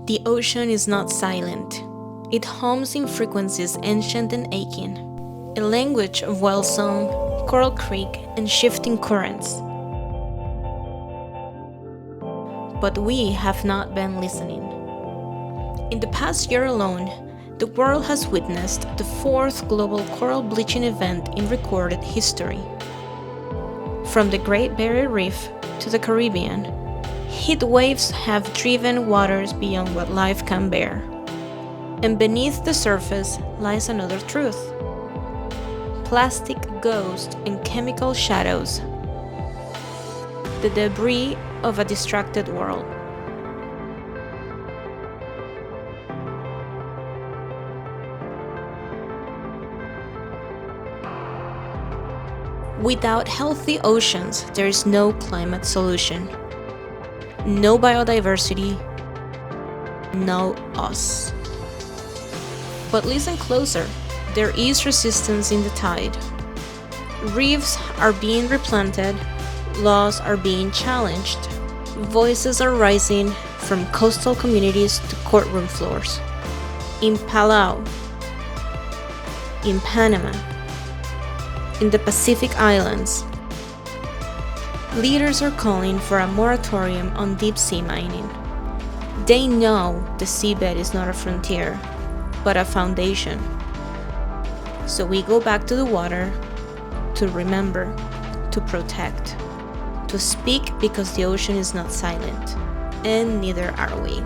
The ocean is not silent. It hums in frequencies ancient and aching, a language of whale song, coral creek, and shifting currents. But we have not been listening. In the past year alone, the world has witnessed the fourth global coral bleaching event in recorded history. From the Great Barrier Reef to the Caribbean, heat waves have driven waters beyond what life can bear. And beneath the surface lies another truth: plastic ghosts and chemical shadows, the debris of a distracted world. Without healthy oceans, there is no climate solution, no biodiversity, no us. But listen closer, there is resistance in the tide. Reefs are being replanted, laws are being challenged, voices are rising from coastal communities to courtroom floors. In Palau, in Panama, in the Pacific Islands, leaders are calling for a moratorium on deep-sea mining. They know the seabed is not a frontier, but a foundation. So we go back to the water to remember, to protect, to speak, because the ocean is not silent, and neither are we.